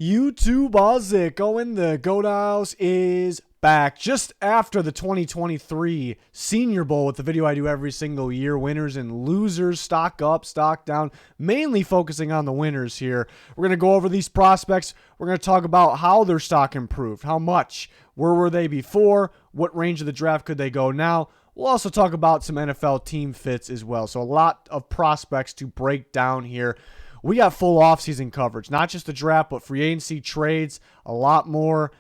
YouTube, how's it going? The Goat House is back just after the 2023 Senior Bowl with the video I do every single year. Winners and losers, stock up, stock down, mainly focusing on the winners here. We're going to go over these prospects. We're going to talk about how their stock improved, how much, where were they before, what range of the draft could they go now. We'll also talk about some NFL team fits as well. So a lot of prospects to break down here. We got full offseason coverage, not just the draft, but free agency, trades, a lot more,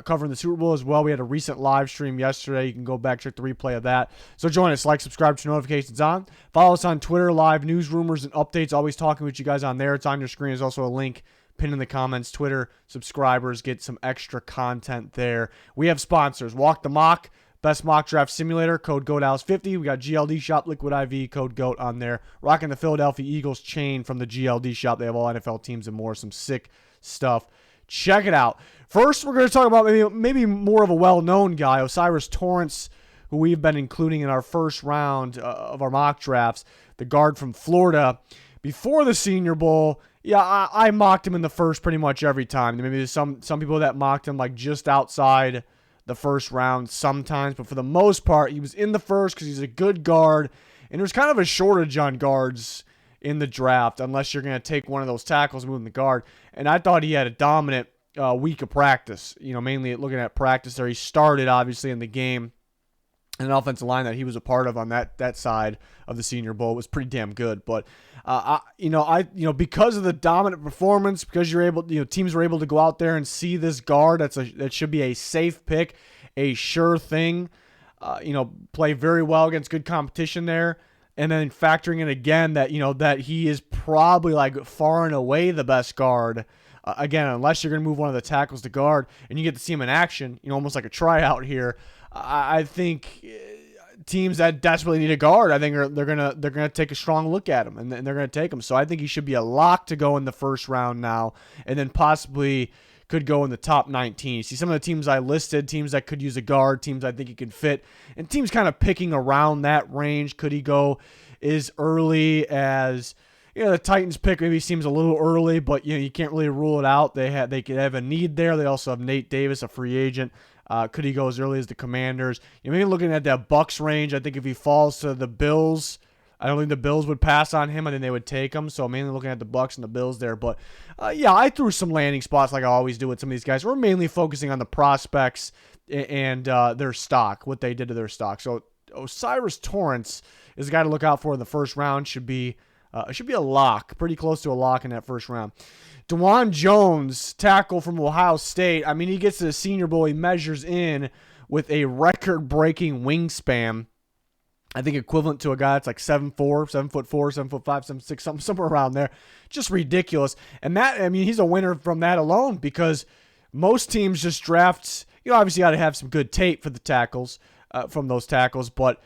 covering the Super Bowl as well. We had a recent live stream yesterday. You can go back, check the replay of that. So join us, like, subscribe, turn notifications on. Follow us on Twitter, live news, rumors, and updates. Always talking with you guys on there. It's on your screen. There's also a link pinned in the comments. Twitter subscribers get some extra content there. We have sponsors. Walk the Mock. Best mock draft simulator, code GOATHOUSE50. We got GLD Shop, Liquid IV, code GOAT on there. Rocking the Philadelphia Eagles chain from the GLD Shop. They have all NFL teams and more. Some sick stuff. Check it out. First, we're going to talk about maybe more of a well-known guy, O'Cyrus Torrence, who we've been including in our first round of our mock drafts, the guard from Florida. Before the Senior Bowl, yeah, I mocked him in the first pretty much every time. Maybe there's some people that mocked him like just outside the first round sometimes, but for the most part, he was in the first because he's a good guard, and there's kind of a shortage on guards in the draft unless you're going to take one of those tackles and move in the guard, and I thought he had a dominant week of practice, mainly looking at practice there. He started, obviously, in the game, and an offensive line that he was a part of on that side of the Senior Bowl was pretty damn good. But because of the dominant performance, because you're able, teams were able to go out there and see this guard. That should be a safe pick, a sure thing. Play very well against good competition there, and then factoring in again that that he is probably like far and away the best guard. Again, unless you're going to move one of the tackles to guard, and you get to see him in action, almost like a tryout here. I think teams that desperately need a guard, I think they're gonna take a strong look at him, and they're gonna take him. So I think he should be a lock to go in the first round now, and then possibly could go in the top 19. You see some of the teams I listed, teams that could use a guard, teams I think he can fit, and teams kind of picking around that range. Could he go as early as the Titans pick? Maybe seems a little early, but you can't really rule it out. They could have a need there. They also have Nate Davis, a free agent. Could he go as early as the Commanders? Maybe looking at that Bucs range, I think if he falls to the Bills, I don't think the Bills would pass on him. I think they would take him. So mainly looking at the Bucs and the Bills there. But I threw some landing spots like I always do with some of these guys. We're mainly focusing on the prospects and their stock, what they did to their stock. So O'Cyrus Torrence is a guy to look out for in the first round. Should be a lock, pretty close to a lock in that first round. DeJuan Jones, tackle from Ohio State. He gets to the Senior Bowl. He measures in with a record-breaking wingspan. I think equivalent to a guy that's like 7'4", 7'4", 7'5", 7'6", somewhere around there. Just ridiculous. And that, he's a winner from that alone because most teams just draft, obviously got to have some good tape for the tackles, from those tackles, but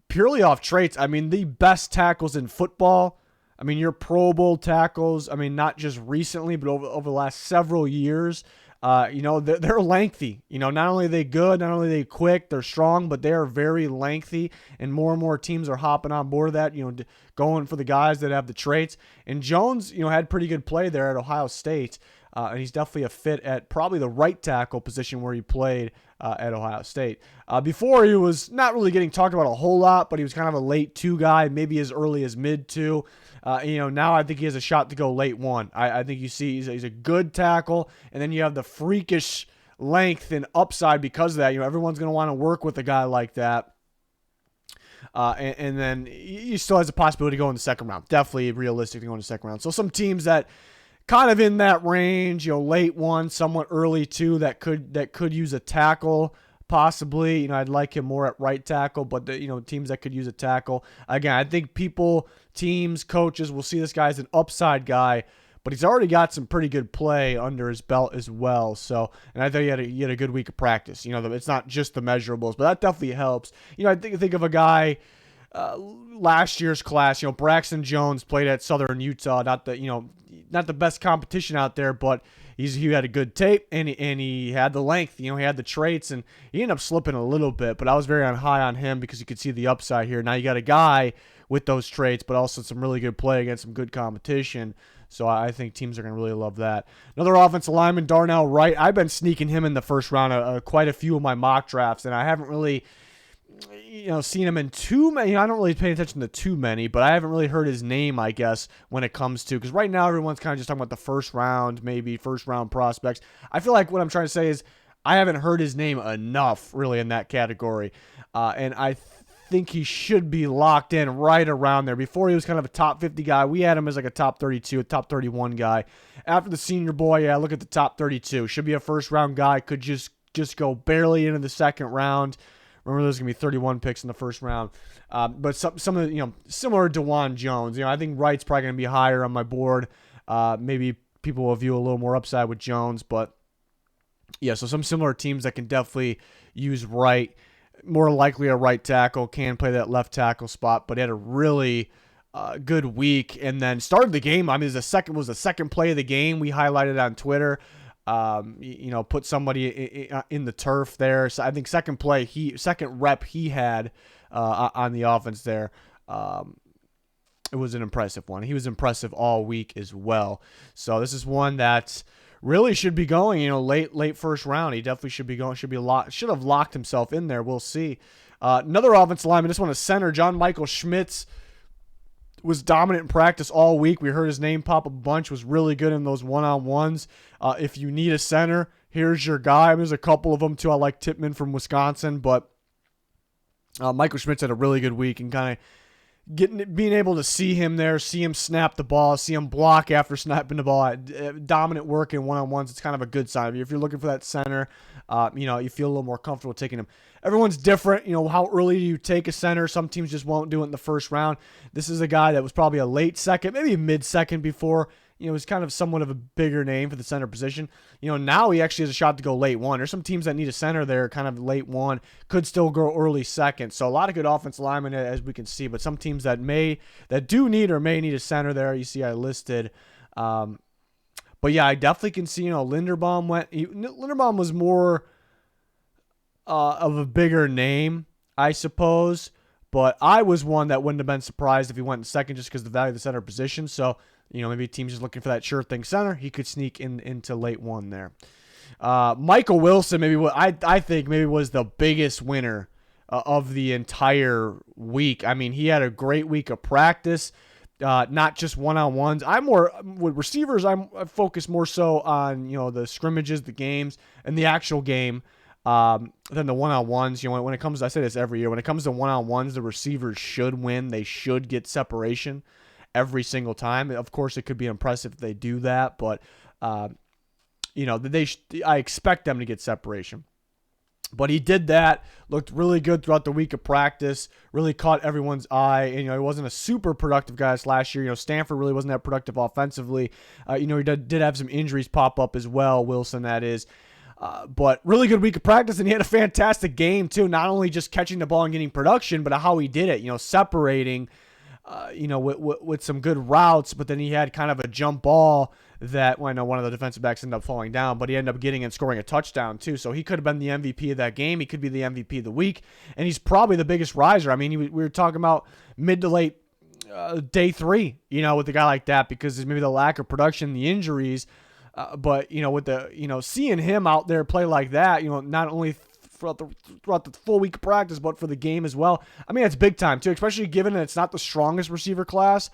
purely off traits, the best tackles in football, your Pro Bowl tackles, not just recently, but over the last several years, they're lengthy. Not only are they good, not only are they quick, they're strong, but they are very lengthy, and more teams are hopping on board of that, going for the guys that have the traits. And Jones, had pretty good play there at Ohio State, and he's definitely a fit at probably the right tackle position where he played at Ohio State. Before, he was not really getting talked about a whole lot, but he was kind of a late 2 guy, maybe as early as mid 2. Now I think he has a shot to go late 1. I think you see he's a good tackle, and then you have the freakish length and upside because of that. Everyone's going to want to work with a guy like that. And then he still has a possibility to go in the second round. Definitely realistic to go in the second round. So some teams that kind of in that range, late 1, somewhat early 2, that could use a tackle. Possibly, I'd like him more at right tackle, but teams that could use a tackle. Again, I think teams, coaches will see this guy as an upside guy, but he's already got some pretty good play under his belt as well. So, and I thought he had a good week of practice. It's not just the measurables, but that definitely helps. I think of a guy last year's class. Braxton Jones played at Southern Utah. Not the best competition out there, but he had a good tape, and he had the length. He had the traits, and he ended up slipping a little bit. But I was very high on him because you could see the upside here. Now you got a guy with those traits, but also some really good play against some good competition. So I think teams are going to really love that. Another offensive lineman, Darnell Wright. I've been sneaking him in the first round of quite a few of my mock drafts, and I haven't really seen him in too many. I don't really pay attention to too many, but I haven't really heard his name, I guess, when it comes to, because right now everyone's kind of just talking about the first round, maybe first round prospects. I feel like what I'm trying to say is I haven't heard his name enough really in that category, and I think he should be locked in right around there. Before he was kind of a top 50 guy. We had him as like a top 32, a top 31 guy. After the Senior Bowl, yeah, look at the top 32. Should be a first round guy. Could just go barely into the second round. Remember, there's going to be 31 picks in the first round. But some of the, similar to DeJuan Jones. I think Wright's probably going to be higher on my board. Maybe people will view a little more upside with Jones. But, yeah, so some similar teams that can definitely use Wright. More likely a right tackle, can play that left tackle spot. But he had a really good week. And then started the game. I mean, the second play of the game. We highlighted on Twitter. Put somebody in the turf there. So I think second rep he had on the offense there. It was an impressive one. He was impressive all week as well. So this is one that really should be going, late first round. He definitely should be going. Should have locked himself in there. We'll see. Another offensive lineman. This one is center John Michael Schmitz. Was dominant in practice all week. We heard his name pop a bunch. Was really good in those one-on-ones. If you need a center, here's your guy. There's a couple of them too. I like Tippmann from Wisconsin, but Michael Schmitz had a really good week and kind of being able to see him there, see him snap the ball, see him block after snapping the ball. Dominant work in one-on-ones. It's kind of a good sign. If you're looking for that center, you feel a little more comfortable taking him. Everyone's different. How early do you take a center? Some teams just won't do it in the first round. This is a guy that was probably a late second, maybe a mid-second before. He's kind of somewhat of a bigger name for the center position. Now he actually has a shot to go late one. There's some teams that need a center there, kind of late one, could still go early second. So a lot of good offensive linemen, as we can see, but some teams that do need or may need a center there. You see I listed. But yeah, I definitely can see, Linderbaum was more of a bigger name, I suppose. But I was one that wouldn't have been surprised if he went in second just because of the value of the center position. So, maybe teams just looking for that sure thing center. He could sneak into late one there. Michael Wilson, I think maybe was the biggest winner of the entire week. I mean, he had a great week of practice, not just one-on-ones. With receivers, I focus more so on, the scrimmages, the games, and the actual game than the one-on-ones. When it comes, I say this every year, when it comes to one-on-ones, the receivers should win. They should get separation every single time. Of course, it could be impressive if they do that, but I expect them to get separation. But he did that, looked really good throughout the week of practice, really caught everyone's eye. And, he wasn't a super productive guy last year. Stanford really wasn't that productive offensively. He did have some injuries pop up as well, Wilson, that is. But really good week of practice, and he had a fantastic game, too. Not only just catching the ball and getting production, but how he did it, separating, with some good routes, but then he had kind of a jump ball that, I know one of the defensive backs ended up falling down, but he ended up getting and scoring a touchdown too. So he could have been the MVP of that game. He could be the MVP of the week, and he's probably the biggest riser. I mean, we were talking about mid to late day 3, with a guy like that, because there's maybe the lack of production, the injuries, but with the seeing him out there play like that, not only throughout the full week of practice, but for the game as well. I mean, it's big time too, especially given that it's not the strongest receiver class.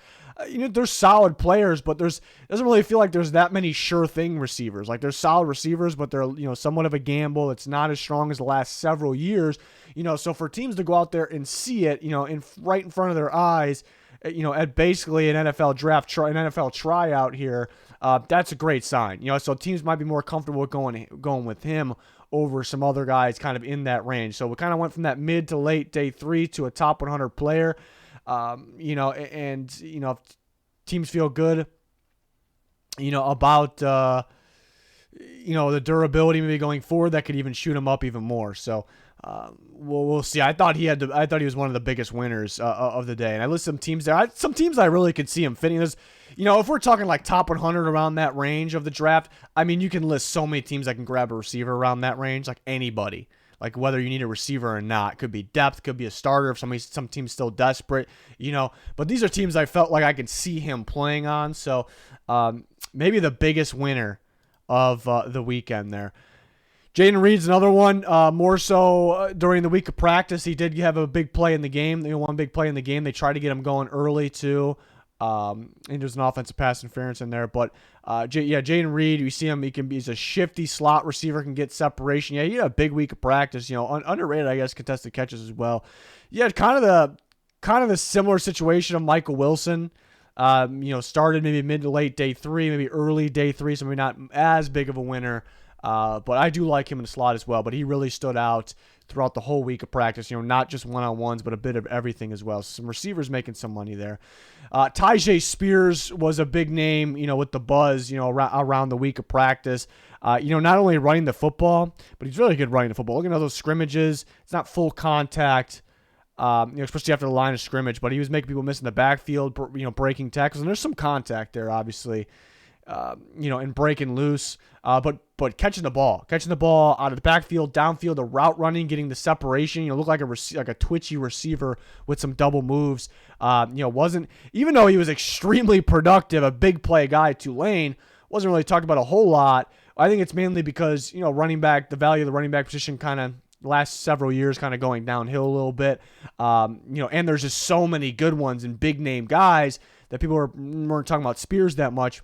There's solid players, but doesn't really feel like there's that many sure thing receivers. Like, there's solid receivers, but they're somewhat of a gamble. It's not as strong as the last several years. So for teams to go out there and see it, right in front of their eyes, at basically an NFL draft, an NFL tryout here, that's a great sign. So teams might be more comfortable with going with him over some other guys kind of in that range. So we kind of went from that mid to late day 3 to a top 100 player. If teams feel good, about, the durability maybe going forward, that could even shoot him up even more. So, we'll see. I thought he was one of the biggest winners of the day. And I listed some teams there. Some teams I really could see him fitting. There's, if we're talking like top 100 around that range of the draft, I mean, you can list so many teams that can grab a receiver around that range, like anybody. like whether you need a receiver or not. Could be depth, could be a starter if some team's still desperate, But these are teams I felt like I could see him playing on. So maybe the biggest winner of the weekend there. Jaden Reed's another one, more so during the week of practice. He did have a big play in the game. One big play in the game. They tried to get him going early, too. And there's an offensive pass interference in there. But, Jaden Reed, you see him. He's a shifty slot receiver, can get separation. Yeah, he had a big week of practice. Underrated, I guess, contested catches as well. Yeah, kind of the similar situation of Michael Wilson. Started maybe mid to late day 3, maybe early day 3, so maybe not as big of a winner. But I do like him in the slot as well. But he really stood out throughout the whole week of practice. Not just one-on-ones, but a bit of everything as well. So some receivers making some money there. Tyjae Spears was a big name, with the buzz, around the week of practice. Not only running the football, but he's really good running the football. Looking at those scrimmages, it's not full contact. Especially after the line of scrimmage, but he was making people miss in the backfield, breaking tackles, and there's some contact there, obviously, and breaking loose, but catching the ball out of the backfield, downfield, the route running, getting the separation, look like a twitchy receiver with some double moves, wasn't, even though he was extremely productive, a big play guy at Tulane, wasn't really talked about a whole lot. I think it's mainly because, running back, the value of the running back position kind of last several years kind of going downhill a little bit, and there's just so many good ones and big name guys that people weren't talking about Spears that much,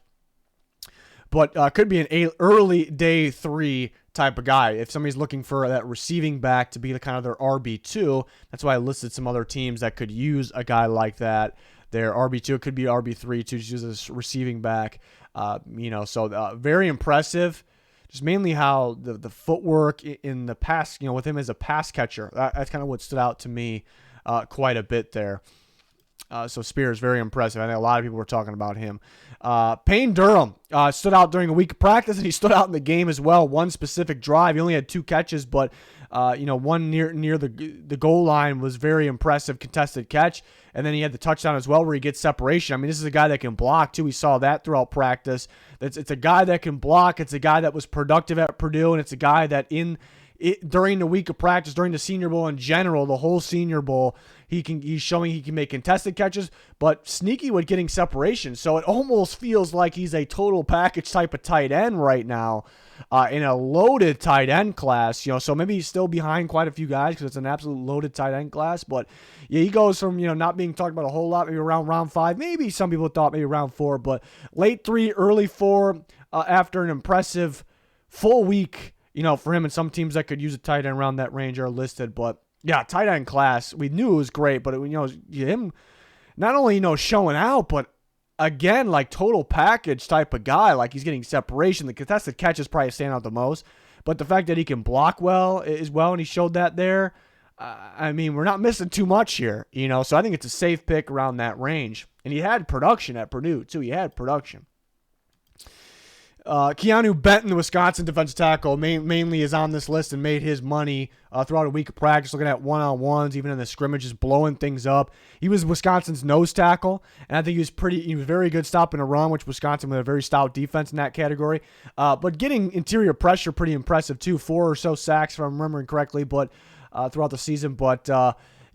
but could be an early day 3 type of guy. If somebody's looking for that receiving back to be the kind of their RB2, that's why I listed some other teams that could use a guy like that. Their RB2 could be RB3 to just use as receiving back, so very impressive. Just mainly how the footwork in the pass, with him as a pass catcher. That's kind of what stood out to me quite a bit there. So Spears, very impressive. I think a lot of people were talking about him. Payne Durham stood out during a week of practice, and he stood out in the game as well. One specific drive, he only had 2 catches, but one near the goal line was very impressive contested catch. And then he had the touchdown as well where he gets separation. I mean, this is a guy that can block too. We saw that throughout practice. It's a guy that can block. It's a guy that was productive at Purdue, and it's a guy that during the week of practice, during the Senior Bowl in general, the whole Senior Bowl, he's showing he can make contested catches, but sneaky with getting separation. So it almost feels like he's a total package type of tight end right now in a loaded tight end class. So maybe he's still behind quite a few guys because it's an absolute loaded tight end class. But yeah, he goes from not being talked about a whole lot, maybe around round 5, maybe some people thought maybe round 4, but late 3, early 4 after an impressive full week. For him, and some teams that could use a tight end around that range are listed. But yeah, tight end class, we knew it was great, but him not only showing out, but again, like total package type of guy. Like he's getting separation. The contested catches probably stand out the most, but the fact that he can block well as well, and he showed that there. We're not missing too much here, So I think it's a safe pick around that range, and he had production at Purdue too. He had production. Keanu Benton, the Wisconsin defensive tackle, mainly is on this list and made his money throughout a week of practice, looking at one-on-ones, even in the scrimmages, blowing things up. He was Wisconsin's nose tackle, and I think he was very good stopping a run, which Wisconsin with a very stout defense in that category. But getting interior pressure, pretty impressive too. 4 or so sacks, if I'm remembering correctly, but throughout the season. But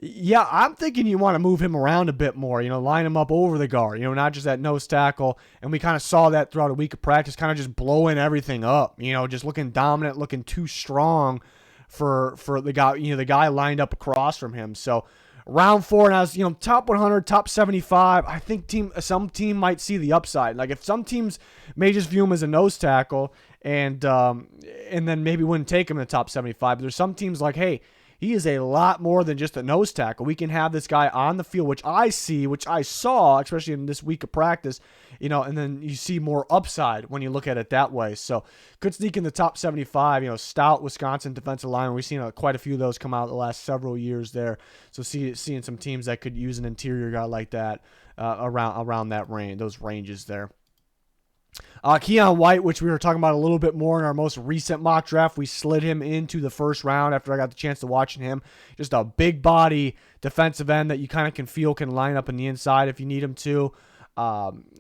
yeah, I'm thinking you want to move him around a bit more, line him up over the guard, not just that nose tackle. And we kind of saw that throughout a week of practice, kind of just blowing everything up, just looking dominant, looking too strong for the guy, the guy lined up across from him. So round 4, and I was, top 100, top 75. I think some team might see the upside. Like if some teams may just view him as a nose tackle and then maybe wouldn't take him in the top 75. But there's some teams like, hey, he is a lot more than just a nose tackle. We can have this guy on the field, which I saw, especially in this week of practice, and then you see more upside when you look at it that way. So could sneak in the top 75, stout Wisconsin defensive lineman. We've seen quite a few of those come out the last several years there. So seeing some teams that could use an interior guy like that around that range, those ranges there. Keon White, which we were talking about a little bit more in our most recent mock draft, we slid him into the first round after I got the chance to watch him. Just a big body defensive end that you kind of can line up in the inside if you need him to.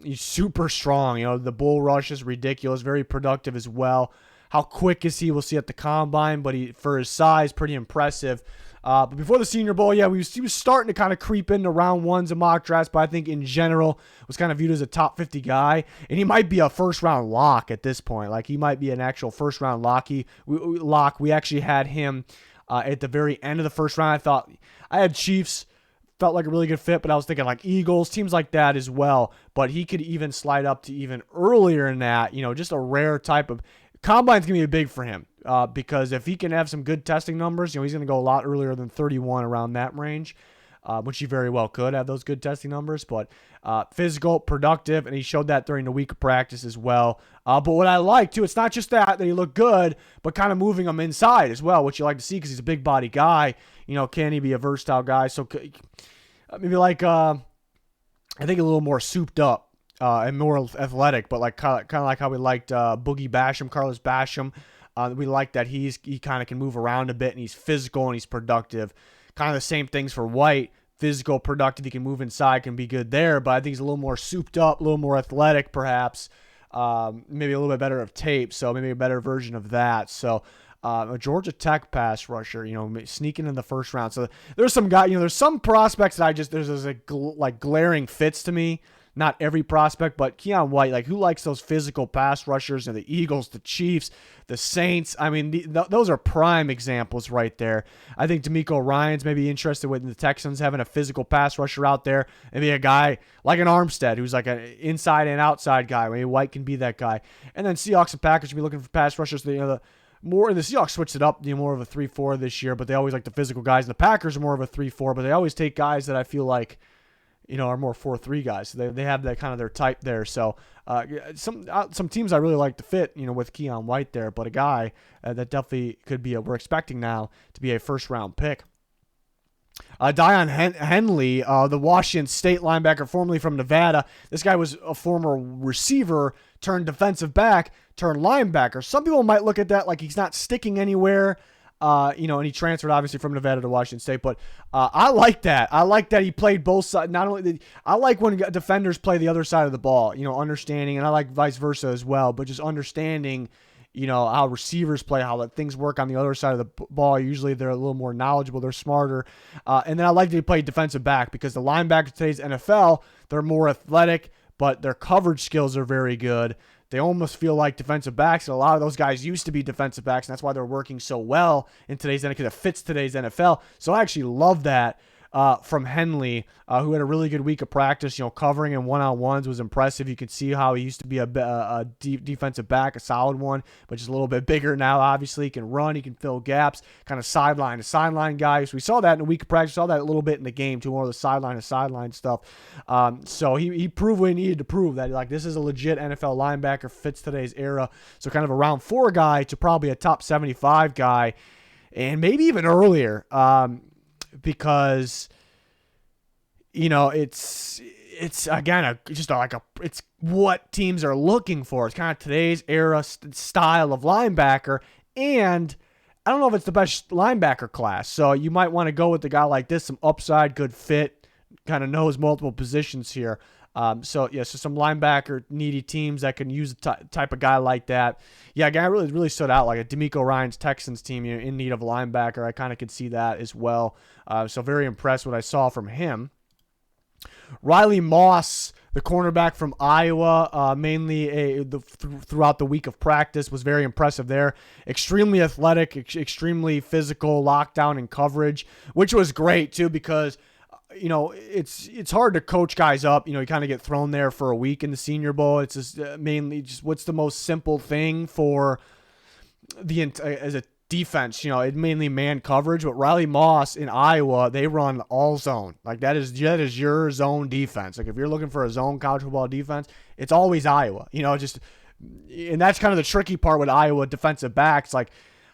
He's super strong. The bull rush is ridiculous, very productive as well. how quick is he? We'll see at the combine, but for his size, pretty impressive. But before the Senior Bowl, yeah, he was starting to kind of creep into round ones of mock drafts, but I think in general was kind of viewed as a top 50 guy, and he might be a first-round lock at this point. Like, he might be an actual first-round lock. We actually had him at the very end of the first round. I had Chiefs, felt like a really good fit, but I was thinking like Eagles, teams like that as well. But he could even slide up to even earlier than that. Just a rare type of combine's gonna be big for him because if he can have some good testing numbers, he's gonna go a lot earlier than 31 around that range. Which he very well could have those good testing numbers, but physical, productive, and he showed that during the week of practice as well. But what I like, too, it's not just that he looked good, but kind of moving him inside as well, which you like to see because he's a big body guy. Can he be a versatile guy? So maybe like, I think a little more souped up and more athletic, but like kind of like how we liked Boogie Basham, Carlos Basham. We like that he kind of can move around a bit, and he's physical and he's productive. Kind of the same things for White. Physical, productive, he can move inside, can be good there, but I think he's a little more souped up, a little more athletic perhaps, maybe a little bit better of tape, so maybe a better version of that. So a Georgia Tech pass rusher, sneaking in the first round. So there's some guy, there's some prospects that there's like glaring fits to me. Not every prospect, but Keion White, like who likes those physical pass rushers? And the Eagles, the Chiefs, the Saints. I mean, those are prime examples right there. I think D'Amico Ryans may be interested with the Texans having a physical pass rusher out there. Maybe a guy like an Armstead who's like an inside and outside guy. Maybe White can be that guy. And then Seahawks and Packers will be looking for pass rushers. The Seahawks switched it up, more of a 3-4 this year, but they always like the physical guys. And the Packers are more of a 3-4, but they always take guys that I feel like are more 4-3 guys. So they have that kind of their type there. So some teams I really like to fit, with Keion White there, but a guy that definitely could be we're expecting now to be a first round pick. Dion Henley, the Washington State linebacker, formerly from Nevada. This guy was a former receiver turned defensive back turned linebacker. Some people might look at that like he's not sticking anywhere. And he transferred obviously from Nevada to Washington State, but I like that. I like that he played both sides. I like when defenders play the other side of the ball, understanding, and I like vice versa as well, but just understanding, how receivers play, how things work on the other side of the ball. Usually they're a little more knowledgeable, they're smarter. And then I like that he played defensive back because the linebackers today's NFL, they're more athletic, but their coverage skills are very good. They almost feel like defensive backs, and a lot of those guys used to be defensive backs, and that's why they're working so well in today's NFL, because it fits today's NFL. So I actually love that from Henley, who had a really good week of practice. Covering in one-on-ones was impressive. You could see how he used to be a deep defensive back, a solid one, but just a little bit bigger now, obviously. He can run, he can fill gaps, kind of sideline to sideline guy. So we saw that in a week of practice. We saw that a little bit in the game, too, more of the sideline to sideline stuff. So he proved what he needed to prove, that this is a legit NFL linebacker, fits today's era. So kind of a round 4 guy to probably a top 75 guy, and maybe even earlier. Because it's again it's what teams are looking for. It's kind of today's era style of linebacker, and I don't know if it's the best linebacker class. So you might want to go with a guy like this, some upside, good fit, kind of knows multiple positions here. So some linebacker needy teams that can use a type of guy like that. Yeah, a guy really stood out, like a D'Amico Ryans Texans team in need of a linebacker. I kind of could see that as well. So very impressed what I saw from him. Riley Moss, the cornerback from Iowa, mainly throughout the week of practice, was very impressive there. Extremely athletic, extremely physical, lockdown and coverage, which was great too because it's hard to coach guys up. You kind of get thrown there for a week in the Senior Bowl. It's just mainly just what's the most simple thing for as a defense. It mainly man coverage. But Riley Moss in Iowa, they run all zone. Like that is your zone defense. Like if you're looking for a zone college football defense, it's always Iowa. And that's kind of the tricky part with Iowa defensive backs. Like,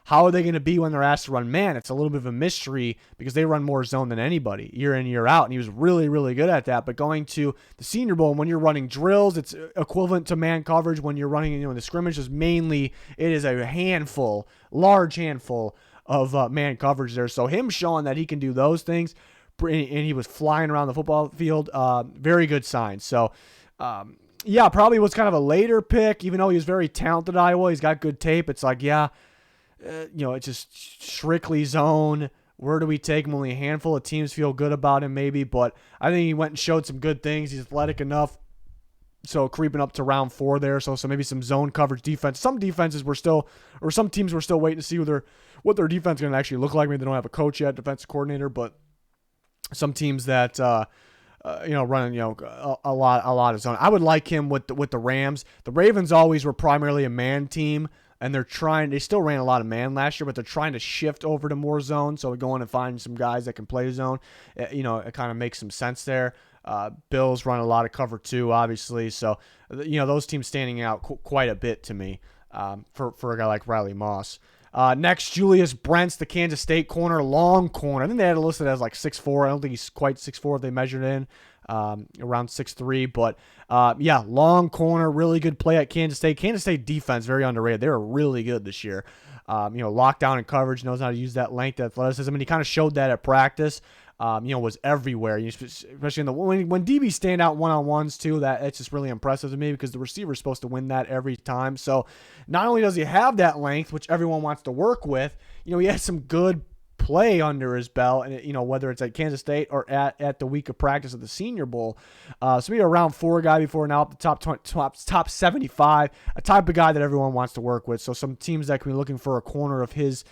how are they going to be when they're asked to run man? It's a little bit of a mystery because they run more zone than anybody year in, year out. And he was really, really good at that. But going to the Senior Bowl, when you're running drills, it's equivalent to man coverage. When you're running, in the scrimmages, mainly it is a large handful of man coverage there. So him showing that he can do those things, and he was flying around the football field, very good sign. So Yeah, probably was kind of a later pick, even though he was very talented at Iowa. He's got good tape. It's like, yeah, it's just strictly zone. Where do we take him? Only a handful of teams feel good about him, maybe, but I think he went and showed some good things. He's athletic enough. So creeping up to round 4 there. So maybe some zone coverage defense. Some defenses were still, or some teams were still waiting to see what their defense is going to actually look like. Maybe they don't have a coach yet, defensive coordinator, but some teams that running a lot of zone. I would like him with the Rams. The Ravens always were primarily a man team, and they still ran a lot of man last year, but they're trying to shift over to more zone. So we go in and find some guys that can play zone. It kind of makes some sense there. Bills run a lot of cover too, obviously. So, those teams standing out quite a bit to me for a guy like Riley Moss. Next, Julius Brents, the Kansas State corner, long corner. I think they had it listed as like 6'4". I don't think he's quite 6'4" if they measured in, around 6'3". But, long corner, really good play at Kansas State. Kansas State defense, very underrated. They were really good this year. Lockdown and coverage, knows how to use that length, athleticism, and he kind of showed that at practice. Was everywhere, especially when DBs stand out one-on-ones too. It's just really impressive to me because the receiver is supposed to win that every time. So not only does he have that length, which everyone wants to work with, he has some good play under his belt, and whether it's at Kansas State or at the week of practice at the Senior Bowl. So be a round 4 guy before now, up the top 75, a type of guy that everyone wants to work with. So some teams that can be looking for a corner of his,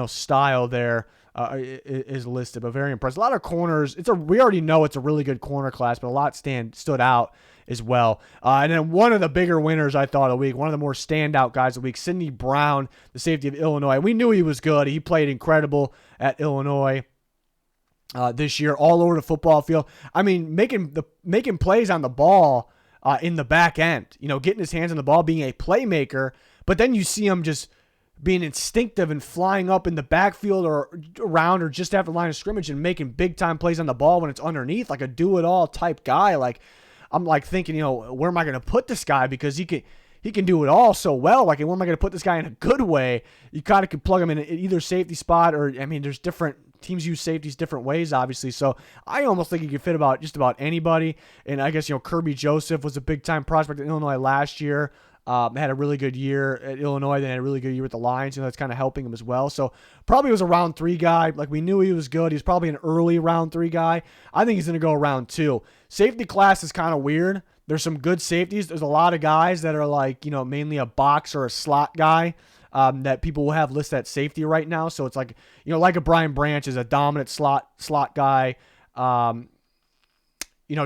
style there. Is listed, but very impressed. A lot of corners. We already know it's a really good corner class, but a lot stood out as well. And then one of the bigger winners I thought of the week, one of the more standout guys of the week, Sidney Brown, the safety of Illinois. We knew he was good. He played incredible at Illinois this year, all over the football field. I mean, making plays on the ball in the back end. Getting his hands on the ball, being a playmaker. But then you see him just being instinctive and flying up in the backfield or around or just after the line of scrimmage and making big-time plays on the ball when it's underneath, like a do-it-all type guy. Like, I'm like thinking, where am I going to put this guy? Because he can do it all so well. Like, where am I going to put this guy in a good way? You kind of could plug him in either safety spot or, there's different teams use safeties different ways, obviously. So I almost think he could fit just about anybody. And I guess, Kirby Joseph was a big-time prospect in Illinois last year. Had a really good year at Illinois, then had a really good year with the Lions. That's kind of helping him as well. So probably was a round 3 guy. Like, we knew he was good. He's probably an early round 3 guy. I think he's going to go round 2. Safety class is kind of weird. There's some good safeties. There's a lot of guys that are like, mainly a box or a slot guy that people will have listed at safety right now. So it's like, like a Brian Branch is a dominant slot guy.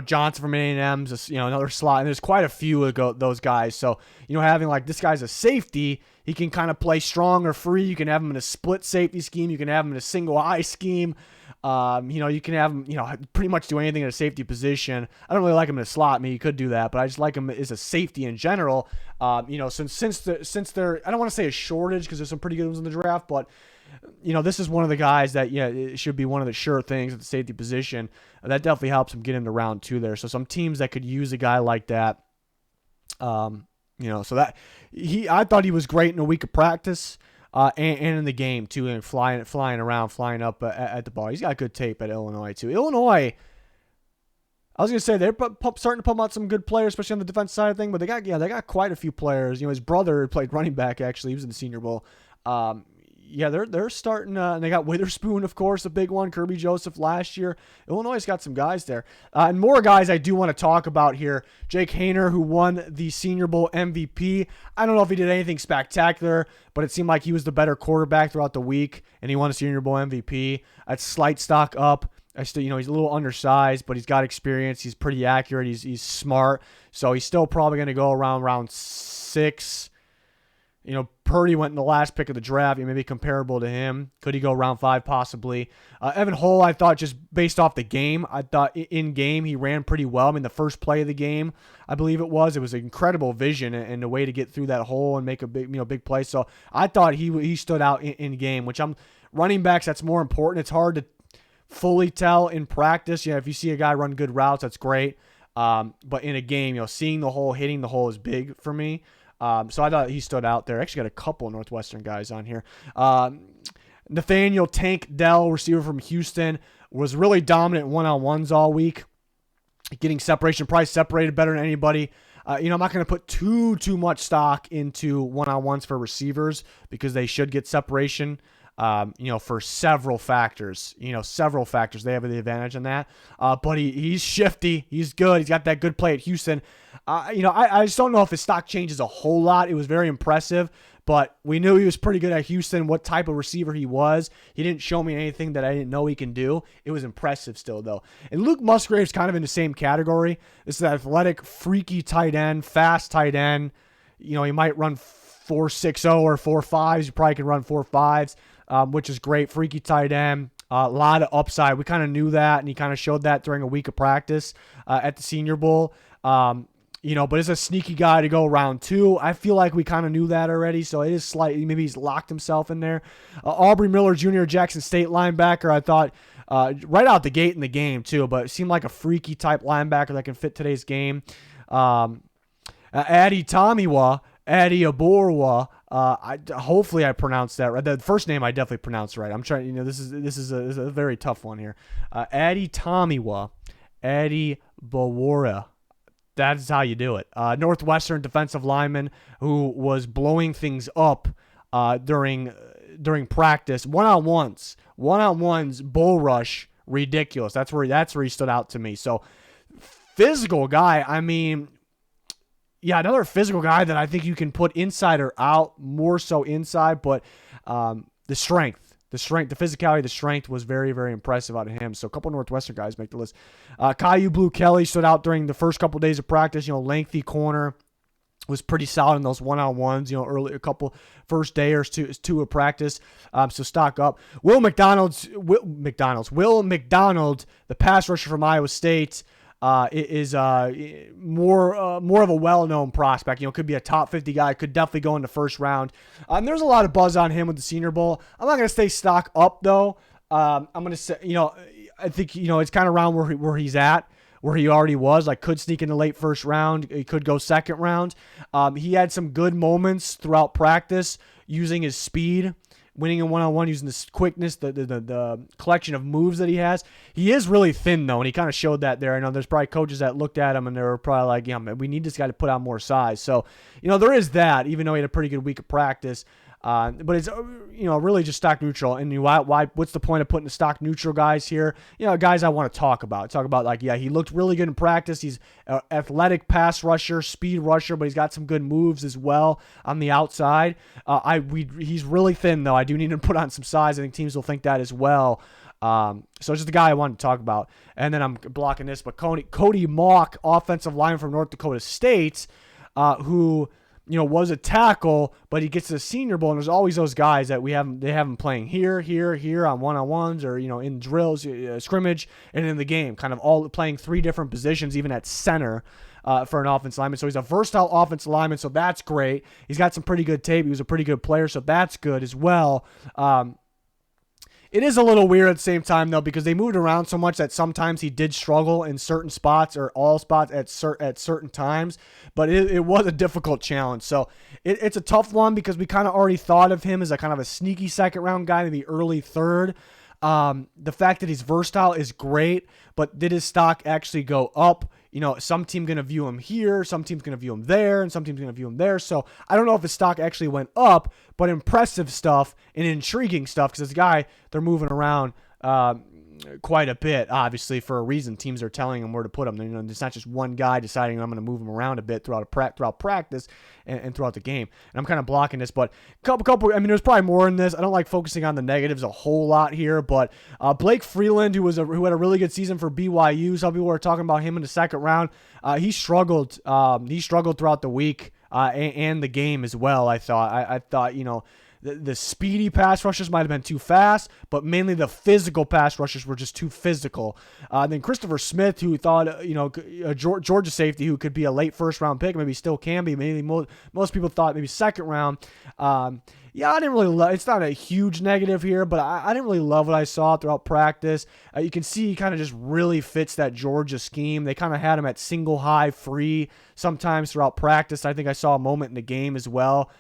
Johnson from A&M is another slot, and there's quite a few of those guys. So, having like this guy's a safety, he can kind of play strong or free. You can have him in a split safety scheme. You can have him in a single eye scheme. You can have him, pretty much do anything at a safety position. I don't really like him in a slot. I mean, you could do that, but I just like him as a safety in general. Since there, I don't want to say a shortage because there's some pretty good ones in the draft, but this is one of the guys that, it should be one of the sure things at the safety position. That definitely helps him get into round 2 there. So some teams that could use a guy like that, so that I thought he was great in a week of practice, and in the game too, and flying around, flying up at the ball. He's got good tape at Illinois too. Illinois, I was gonna say they're starting to pump out some good players, especially on the defense side of thing. But they got quite a few players. His brother played running back actually. He was in the Senior Bowl. They're starting. And they got Witherspoon, of course, a big one. Kirby Joseph last year. Illinois has got some guys there. And more guys I do want to talk about here. Jake Haener, who won the Senior Bowl MVP. I don't know if he did anything spectacular, but it seemed like he was the better quarterback throughout the week, and he won a Senior Bowl MVP. That's slight stock up. He's a little undersized, but he's got experience. He's pretty accurate. He's smart. So he's still probably going to go around round 6. Purdy went in the last pick of the draft. He may be comparable to him. Could he go round 5 possibly? Evan Hull, I thought just based off the game, I thought in game he ran pretty well. I mean, the first play of the game, I believe it was incredible vision and the way to get through that hole and make a big play. So I thought he stood out in game, which running backs, that's more important. It's hard to fully tell in practice. If you see a guy run good routes, that's great. But in a game, seeing the hole, hitting the hole is big for me. So I thought he stood out there. Actually got a couple Northwestern guys on here. Nathaniel Tank Dell, receiver from Houston, was really dominant one-on-ones all week. Getting separation, probably separated better than anybody. I'm not going to put too much stock into one-on-ones for receivers because they should get separation. For several factors. Several factors. They have the advantage in that. But he's shifty. He's good. He's got that good play at Houston. I just don't know if his stock changes a whole lot. It was very impressive, but we knew he was pretty good at Houston, what type of receiver he was. He didn't show me anything that I didn't know he can do. It was impressive still, though. And Luke Musgrave's kind of in the same category. This is an athletic, freaky tight end, fast tight end. He might run 4.60 or 4.5s. You probably can run 4.5s. Which is great. Freaky tight end. A lot of upside. We kind of knew that, and he kind of showed that during a week of practice at the Senior Bowl. But it's a sneaky guy to go round 2. I feel like we kind of knew that already, so it is slightly, maybe he's locked himself in there. Aubrey Miller Jr., Jackson State linebacker, I thought right out the gate in the game, too, but it seemed like a freaky type linebacker that can fit today's game. Adi Tamiwa, Adi Aborwa. Hopefully I pronounced that right. The first name I definitely pronounced right. I'm trying. This is a very tough one here. Adi Tamiwa, Adi Bawara. That's how you do it. Northwestern defensive lineman who was blowing things up during practice. One-on-ones, bull rush, ridiculous. That's where he stood out to me. So physical guy. I mean. Yeah, another physical guy that I think you can put inside or out, more so inside, but the strength, the physicality, the strength was very, very impressive out of him. So a couple Northwestern guys make the list. Caillou Blue Kelly stood out during the first couple days of practice. Lengthy corner, was pretty solid in those one-on-ones, early, a couple first day or two of practice. So stock up. Will McDonald, the pass rusher from Iowa State, is more of a well-known prospect. Could be a top 50 guy. Could definitely go in the first round. There's a lot of buzz on him with the Senior Bowl. I'm not going to stay stock up though. I'm going to say, I think it's kind of around where he's at, where he already was. Like could sneak in the late first round. He could go second round. He had some good moments throughout practice using his speed. Winning in one-on-one, using this quickness, the collection of moves that he has. He is really thin, though, and he kind of showed that there. I know there's probably coaches that looked at him, and they were probably like, yeah, man, we need this guy to put on more size. So, there is that, even though he had a pretty good week of practice. But it's, really just stock neutral. And why? What's the point of putting the stock neutral guys here? Guys I want to talk about. He looked really good in practice. He's an athletic pass rusher, speed rusher, but he's got some good moves as well on the outside. He's really thin, though. I do need to put on some size. I think teams will think that as well. So it's just the guy I wanted to talk about. And then I'm blocking this, but Cody Mock, offensive lineman from North Dakota State, who was a tackle, but he gets to the Senior Bowl, and there's always those guys that they have him playing here on one-on-ones or, in drills, scrimmage, and in the game, kind of all playing 3 different positions, even at center for an offensive lineman. So he's a versatile offensive lineman, so that's great. He's got some pretty good tape. He was a pretty good player, so that's good as well. It is a little weird at the same time, though, because they moved around so much that sometimes he did struggle in certain spots or all spots at certain times. But it was a difficult challenge. So it's a tough one because we kind of already thought of him as a kind of a sneaky second-round guy, maybe early third. The fact that he's versatile is great, but did his stock actually go up? Some team going to view him here, some team's going to view him there, and some team's going to view him there. So I don't know if his stock actually went up, but impressive stuff and intriguing stuff because this guy, they're moving around quite a bit, obviously, for a reason. Teams are telling him where to put him. It's not just one guy deciding I'm going to move him around a bit throughout practice and throughout the game. And I'm kind of blocking this, but there's probably more in this. I don't like focusing on the negatives a whole lot here, but Blake Freeland, who had a really good season for BYU. Some people were talking about him in the second round. He struggled. He struggled throughout the week and the game as well. I thought, the speedy pass rushers might have been too fast, but mainly the physical pass rushers were just too physical. Then Christopher Smith, who thought, a Georgia safety who could be a late first-round pick, maybe still can be. Maybe most people thought maybe second round. I didn't really love. It's not a huge negative here, but I didn't really love what I saw throughout practice. You can see he kind of just really fits that Georgia scheme. They kind of had him at single high free sometimes throughout practice. I think I saw a moment in the game as well.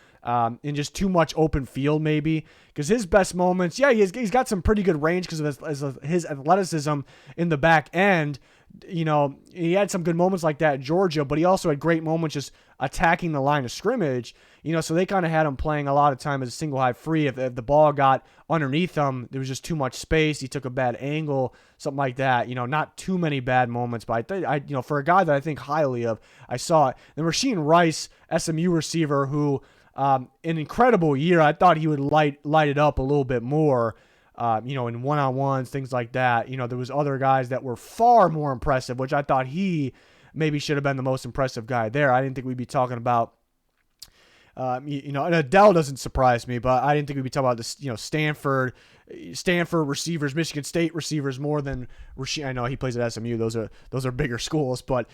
In just too much open field maybe, because his best moments, he's got some pretty good range because of his athleticism in the back end. he had some good moments like that at Georgia, but he also had great moments just attacking the line of scrimmage. So they kind of had him playing a lot of time as a single high free. If the ball got underneath him, there was just too much space. He took a bad angle, something like that. Not too many bad moments, but for a guy that I think highly of, I saw it. Then Rasheed Rice, SMU receiver, who an incredible year. I thought he would light it up a little bit more. In one-on-ones, things like that. There was other guys that were far more impressive, which I thought he maybe should have been the most impressive guy there. I didn't think we'd be talking about, and Dell doesn't surprise me, but I didn't think we'd be talking about this, Stanford receivers, Michigan State receivers more than Rasheed. I know he plays at SMU. Those are bigger schools, but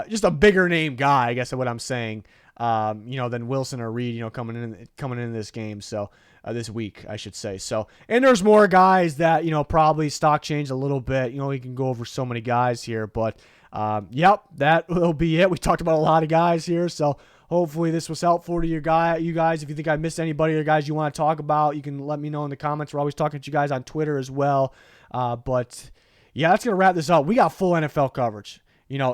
just a bigger name guy, I guess is what I'm saying. Than Wilson or Reed, coming in this game. So this week, I should say. So, and there's more guys that, probably stock changed a little bit. We can go over so many guys here, but that will be it. We talked about a lot of guys here. So hopefully this was helpful to you guys. If you think I missed anybody or guys you want to talk about, you can let me know in the comments. We're always talking to you guys on Twitter as well. But yeah, that's going to wrap this up. We got full NFL coverage.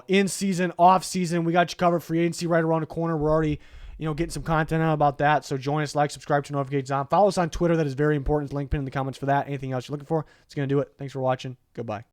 In season, off season, we got you covered. Free agency right around the corner. We're already, getting some content out about that. So join us, like, subscribe to notifications on. Follow us on Twitter. That is very important. Link pinned in the comments for that. Anything else you're looking for, it's going to do it. Thanks for watching. Goodbye.